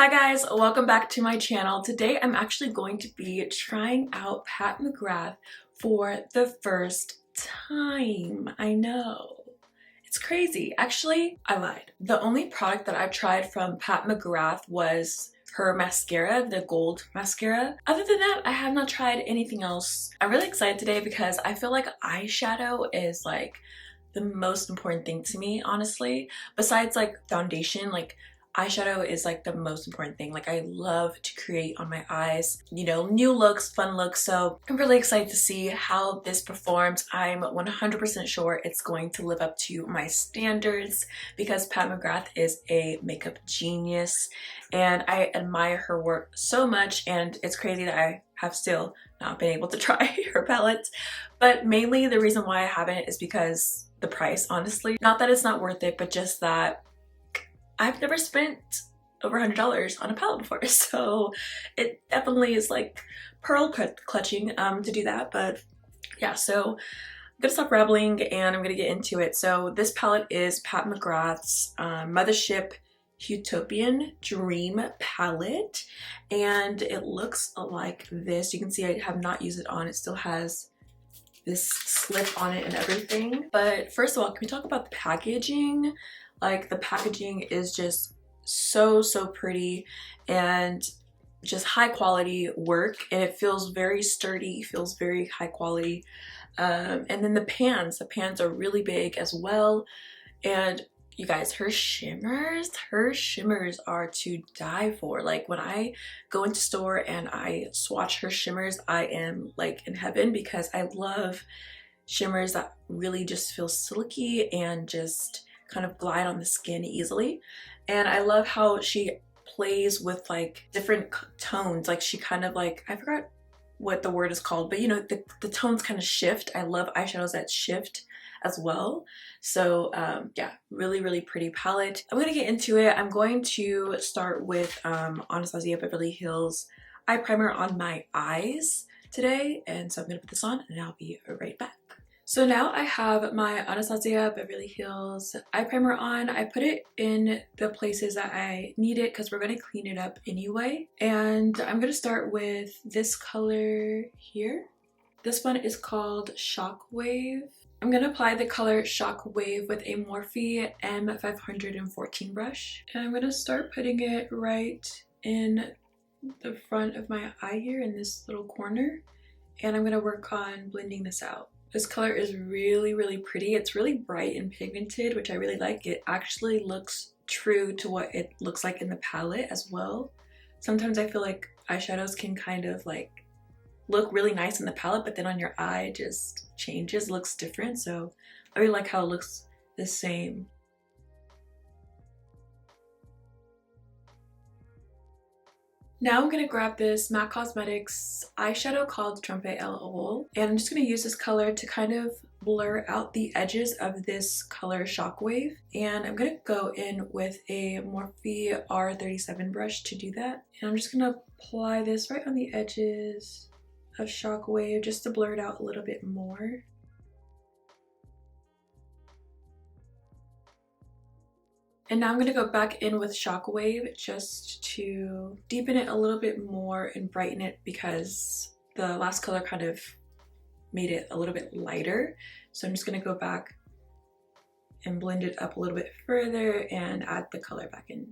Hi guys, welcome back to my channel. Today I'm actually going to be trying out Pat McGrath for the first time. I know. It's crazy. Actually, I lied. The only product that I tried from Pat McGrath was her mascara, the gold mascara. Other than that, I have not tried anything else. I'm really excited today because I feel like eyeshadow is like the most important thing to me, honestly. Besides like foundation, like eyeshadow is like the most important thing. Like I love to create on my eyes, you know, new looks, fun looks. So I'm really excited to see how this performs. I'm 100% sure it's going to live up to my standards because Pat McGrath is a makeup genius and I admire her work so much, and it's crazy that I have still not been able to try her palette. But mainly the reason why I haven't is because the price, honestly. Not that it's not worth it, but just that I've never spent over $100 on a palette before, so it definitely is like pearl clutching to do that. But yeah, so I'm gonna stop rambling and I'm gonna get into it. So this palette is Pat McGrath's Mothership Huetopian Dream palette, and it looks like this. You can see I have not used it on. It still has this slip on it and everything. But first of all, can we talk about the packaging? Like the packaging is just so pretty and just high quality work, and it feels very sturdy, feels very high quality. And then the pans are really big as well. And you guys, her shimmers are to die for. Like when I go into store and I swatch her shimmers, I am like in heaven because I love shimmers that really just feel silky and just kind of glide on the skin easily. And I love how she plays with like different tones. Like she kind of like, I forgot what the word is called, but you know, the tones kind of shift. I love eyeshadows that shift as well. So yeah, really pretty palette. I'm gonna get into it. I'm going to start with Anastasia Beverly Hills eye primer on my eyes today, and so I'm gonna put this on and I'll be right back. So now I have my Anastasia Beverly Hills eye primer on. I put it in the places that I need it because we're going to clean it up anyway. And I'm going to start with this color here. This one is called Shockwave. I'm going to apply the color Shockwave with a Morphe M514 brush. And I'm going to start putting it right in the front of my eye here in this little corner. And I'm going to work on blending this out. This color is really pretty. It's really bright and pigmented, which I really like. It actually looks true to what it looks like in the palette as well. Sometimes I feel like eyeshadows can kind of like look really nice in the palette, but then on your eye it just changes, looks different. So I really like how it looks the same. Now I'm going to grab this MAC Cosmetics eyeshadow called Trompe l'Oeil, and I'm just going to use this color to kind of blur out the edges of this color Shockwave. And I'm going to go in with a Morphe R37 brush to do that. And I'm just going to apply this right on the edges of Shockwave just to blur it out a little bit more. And now I'm going to go back in with Shockwave just to deepen it a little bit more and brighten it because the last color kind of made it a little bit lighter. So I'm just going to go back and blend it up a little bit further and add the color back in.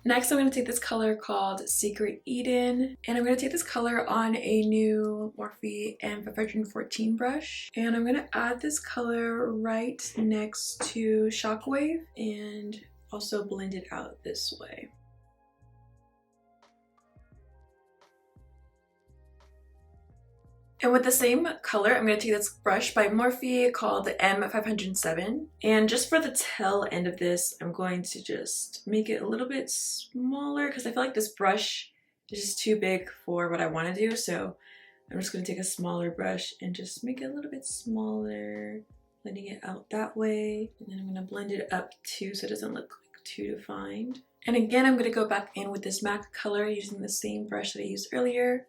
Next, I'm going to take this color called Secret Eden, and I'm going to take this color on a new Morphe M514 brush, and I'm going to add this color right next to Shockwave and also blend it out this way. And with the same color, I'm going to take this brush by Morphe called the M507. And just for the tail end of this, I'm going to just make it a little bit smaller because I feel like this brush is just too big for what I want to do. So I'm just going to take a smaller brush and just make it a little bit smaller, blending it out that way. And then I'm going to blend it up too so it doesn't look too defined. And again, I'm going to go back in with this MAC color using the same brush that I used earlier.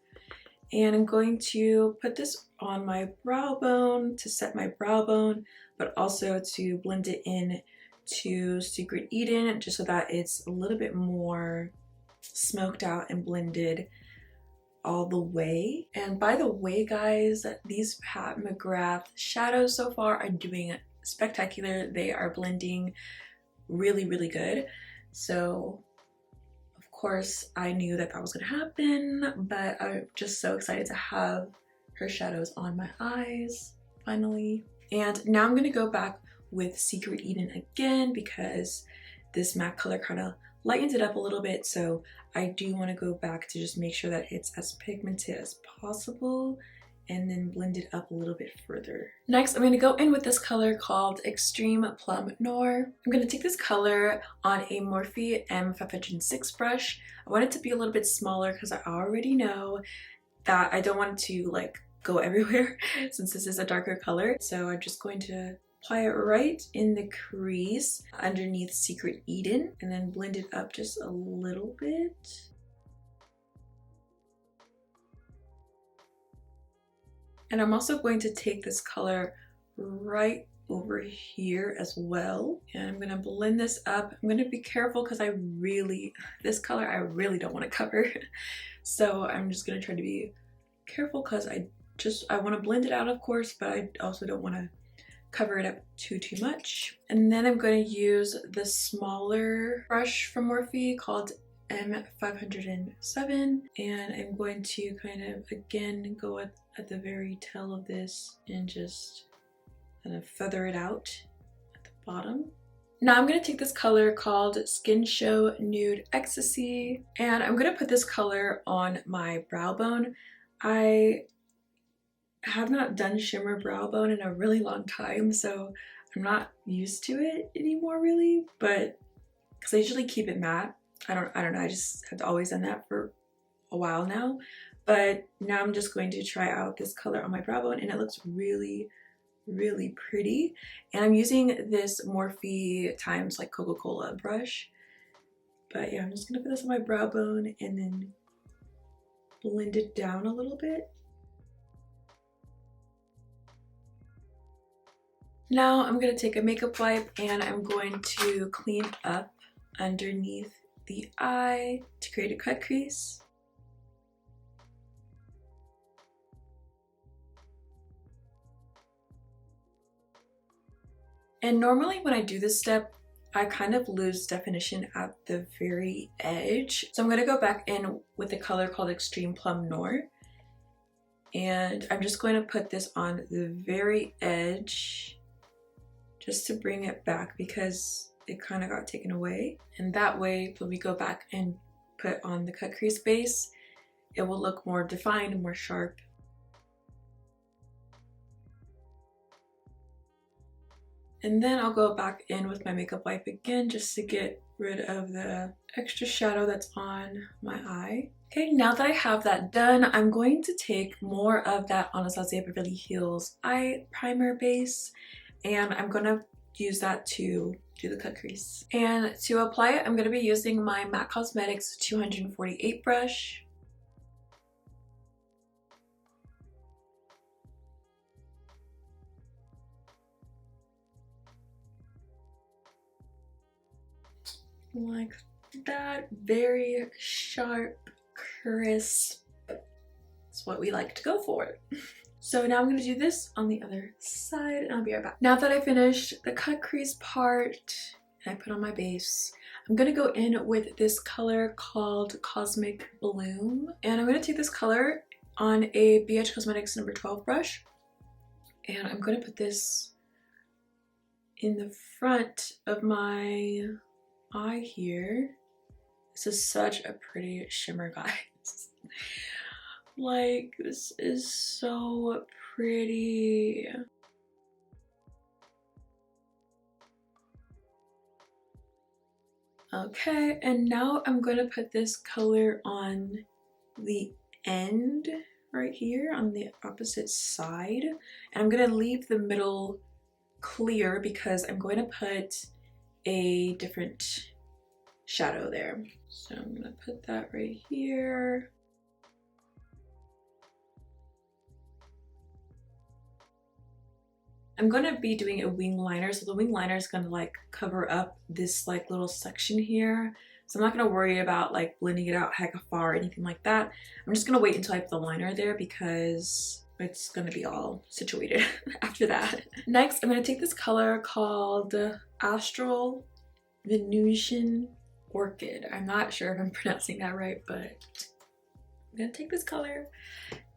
And I'm going to put this on my brow bone to set my brow bone, but also to blend it in to Secret Eden just so that it's a little bit more smoked out and blended all the way. And by the way, guys, these Pat McGrath shadows so far are doing spectacular. They are blending really, really good. So of course I knew that that was gonna happen, but I'm just so excited to have her shadows on my eyes finally. And now I'm gonna go back with Secret Eden again because this matte color kind of lightens it up a little bit, so I do want to go back to just make sure that it's as pigmented as possible and then blend it up a little bit further. Next, I'm going to go in with this color called Xtreme Plum Noir. I'm going to take this color on a Morphe M506 brush. I want it to be a little bit smaller because I already know that I don't want it to like go everywhere since this is a darker color. So I'm just going to apply it right in the crease underneath Secret Eden and then blend it up just a little bit. And I'm also going to take this color right over here as well. And I'm gonna blend this up. I'm gonna be careful because this color I really don't want to cover. So I'm just gonna try to be careful because I want to blend it out, of course, but I also don't want to cover it up too much. And then I'm going to use the smaller brush from Morphe called M507, and I'm going to kind of again go at the very tail of this and just kind of feather it out at the bottom. Now I'm going to take this color called Skinshow Nude Xtasy, and I'm going to put this color on my brow bone. I have not done shimmer brow bone in a really long time, so I'm not used to it anymore really, but because I usually keep it matte. I don't know, I just have always done that for a while now, but now I'm just going to try out this color on my brow bone and it looks really, really pretty. And I'm using this Morphe times like Coca-Cola brush, but yeah, I'm just gonna put this on my brow bone and then blend it down a little bit. Now I'm going to take a makeup wipe and I'm going to clean up underneath the eye to create a cut crease. And normally when I do this step, I kind of lose definition at the very edge. So I'm going to go back in with a color called Xtreme Plum Noir. And I'm just going to put this on the very edge just to bring it back because it kind of got taken away. And that way, when we go back and put on the cut crease base, it will look more defined and more sharp. And then I'll go back in with my makeup wipe again just to get rid of the extra shadow that's on my eye. Okay, now that I have that done, I'm going to take more of that Anastasia Beverly Hills eye primer base, and I'm going to use that to do the cut crease. And to apply it, I'm going to be using my MAC Cosmetics 248 brush. Like that, very sharp, crisp. That's what we like to go for. So now I'm going to do this on the other side and I'll be right back. Now that I finished the cut crease part and I put on my base, I'm going to go in with this color called Cosmic Bloom. And I'm going to take this color on a BH Cosmetics number 12 brush. And I'm going to put this in the front of my eye here. This is such a pretty shimmer, guys. Like, this is so pretty. Okay, and now I'm going to put this color on the end right here on the opposite side. And I'm going to leave the middle clear because I'm going to put a different shadow there. So I'm going to put that right here. I'm going to be doing a wing liner, so the wing liner is going to like cover up this like little section here. So I'm not gonna worry about like blending it out heck far or anything like that. I'm just gonna wait until I put the liner there because it's gonna be all situated after that. Next, I'm gonna take this color called Astral Venusian Orchid. I'm not sure if I'm pronouncing that right, but I'm gonna take this color,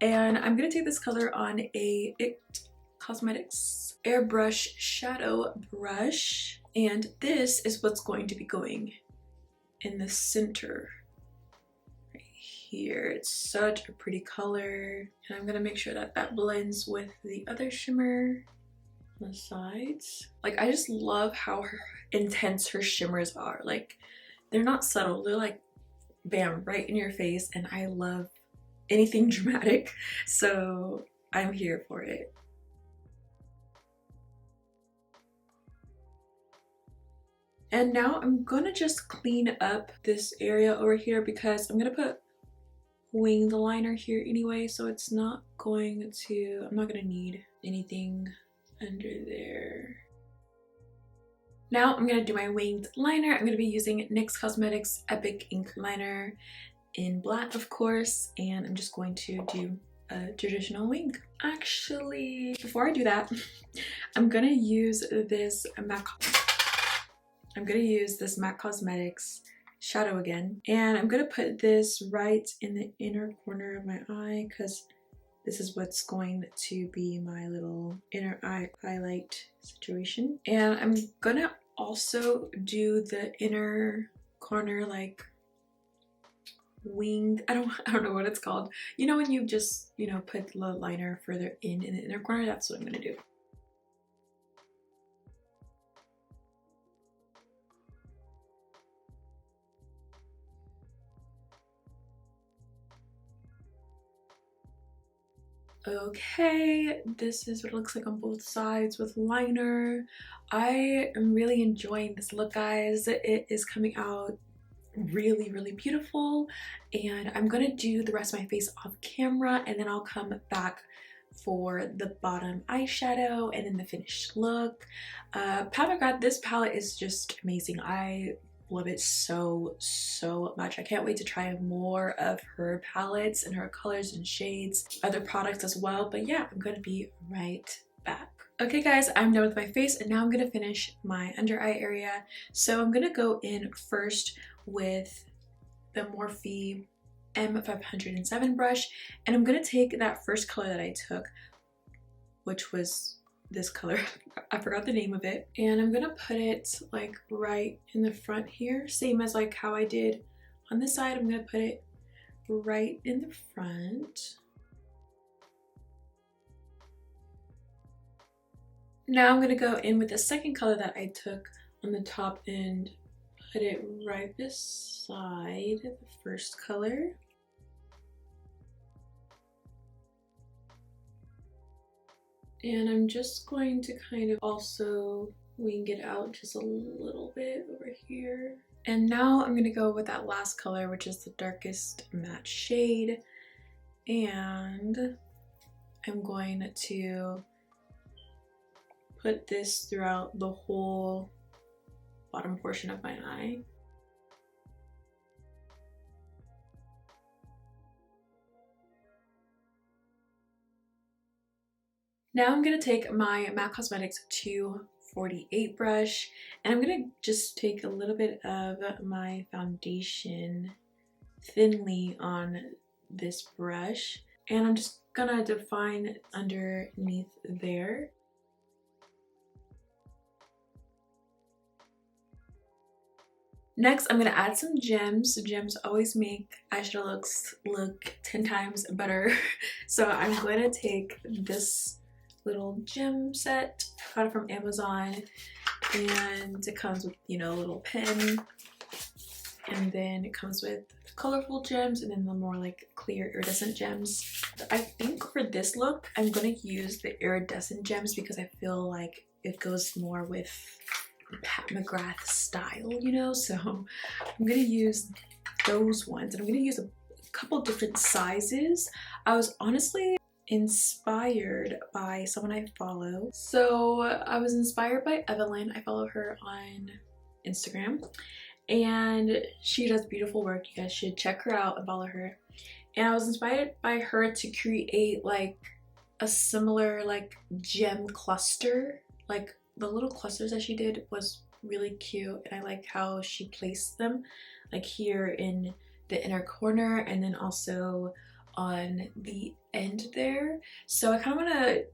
and I'm gonna take this color on a IT Cosmetics Airbrush shadow brush, and this is what's going to be going in the center right here. It's such a pretty color, and I'm gonna make sure that that blends with the other shimmer on the sides. Like, I just love how intense her shimmers are. Like, they're not subtle, they're like bam, right in your face, and I love anything dramatic, so I'm here for it. And now I'm gonna just clean up this area over here because I'm gonna put winged liner here anyway, so it's not going to, I'm not gonna need anything under there. Now I'm gonna do my winged liner. I'm gonna be using NYX Cosmetics Epic Ink Liner in black, of course, and I'm just going to do a traditional wing. Actually, before I do that, I'm gonna use this MAC Cosmetics shadow again, and I'm gonna put this right in the inner corner of my eye because this is what's going to be my little inner eye highlight situation. And I'm gonna also do the inner corner, like wing, I don't know what it's called. You know when you just, you know, put the liner further in the inner corner? That's what I'm gonna do. Okay, this is what it looks like on both sides with liner. I am really enjoying this look, guys. It is coming out really beautiful, and I'm gonna do the rest of my face off camera, and then I'll come back for the bottom eyeshadow and then the finished look. Pat McGrath, this palette is just amazing. I love it so much. I can't wait to try more of her palettes and her colors and shades, other products as well. But yeah, I'm gonna be right back. Okay guys, I'm done with my face, and now I'm gonna finish my under eye area. So I'm gonna go in first with the Morphe M507 brush, and I'm gonna take that first color that I took, which was this color. I forgot the name of it, and I'm gonna put it like right in the front here, same as like how I did on this side. I'm gonna put it right in the front. Now I'm gonna go in with the second color that I took on the top and put it right beside the first color. And I'm just going to kind of also wing it out just a little bit over here. And now I'm gonna go with that last color, which is the darkest matte shade. And I'm going to put this throughout the whole bottom portion of my eye. Now I'm gonna take my MAC Cosmetics 248 brush, and I'm gonna just take a little bit of my foundation thinly on this brush, and I'm just gonna define underneath there. Next, I'm gonna add some gems. Gems always make eyeshadow looks look 10 times better. So I'm going to take this little gem set. I got it from Amazon, and it comes with, you know, a little pen, and then it comes with colorful gems and then the more like clear iridescent gems. I think for this look, I'm gonna use the iridescent gems because I feel like it goes more with Pat McGrath style, you know, so I'm gonna use those ones, and I'm gonna use a couple different sizes. I was honestly inspired by someone I follow. So I was inspired by Evelyn. I follow her on Instagram, and she does beautiful work. You guys should check her out and follow her. And I was inspired by her to create like a similar like gem cluster. Like the little clusters that she did was really cute, and I like how she placed them like here in the inner corner and then also on the end there. So I kind of want to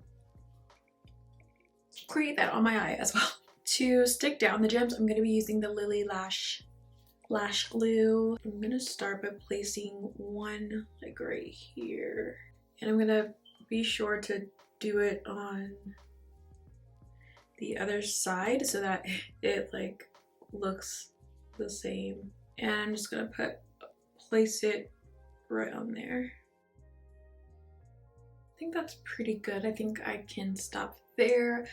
create that on my eye as well. To stick down the gems, I'm going to be using the Lily Lash glue. I'm going to start by placing one like right here, and I'm going to be sure to do it on the other side so that it like looks the same. And I'm just going to place it right on there. I think that's pretty good. I think I can stop there.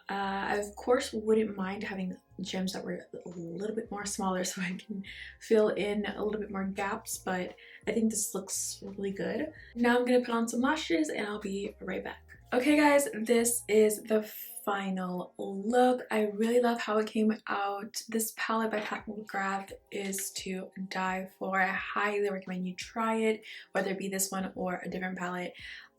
I of course wouldn't mind having gems that were a little bit more smaller so I can fill in a little bit more gaps, but I think this looks really good. Now I'm gonna put on some lashes and I'll be right back. Okay guys, this is the final look. I really love how it came out. This palette by Pat McGrath is to die for. I highly recommend you try it, whether it be this one or a different palette.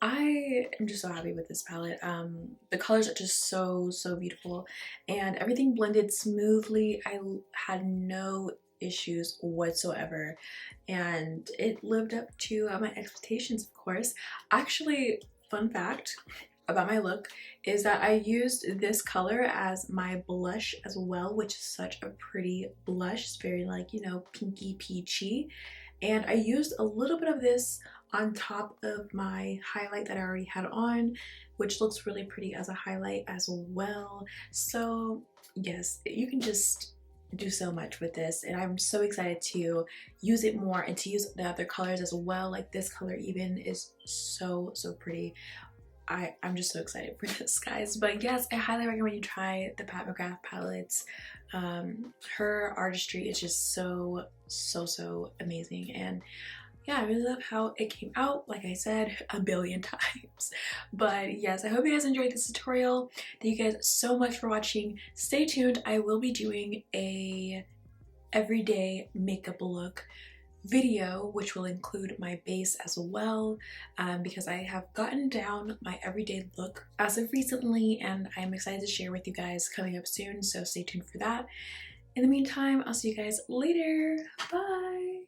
I am just so happy with this palette. The colors are just so beautiful and everything blended smoothly. I had no issues whatsoever and it lived up to my expectations, of course. Actually, fun fact about my look is that I used this color as my blush as well, which is such a pretty blush. It's very like, you know, pinky peachy, and I used a little bit of this on top of my highlight that I already had on, which looks really pretty as a highlight as well. So yes, you can just do so much with this, and I'm so excited to use it more and to use the other colors as well. Like this color even is so pretty. I'm just so excited for this, guys. But yes, I highly recommend you try the Pat McGrath palettes. Her artistry is just so amazing, and yeah, I really love how it came out, like I said a billion times. But yes, I hope you guys enjoyed this tutorial. Thank you guys so much for watching. Stay tuned. I will be doing a everyday makeup look video, which will include my base as well, because I have gotten down my everyday look as of recently, and I'm excited to share with you guys coming up soon, so stay tuned for that. In the meantime, I'll see you guys later. Bye!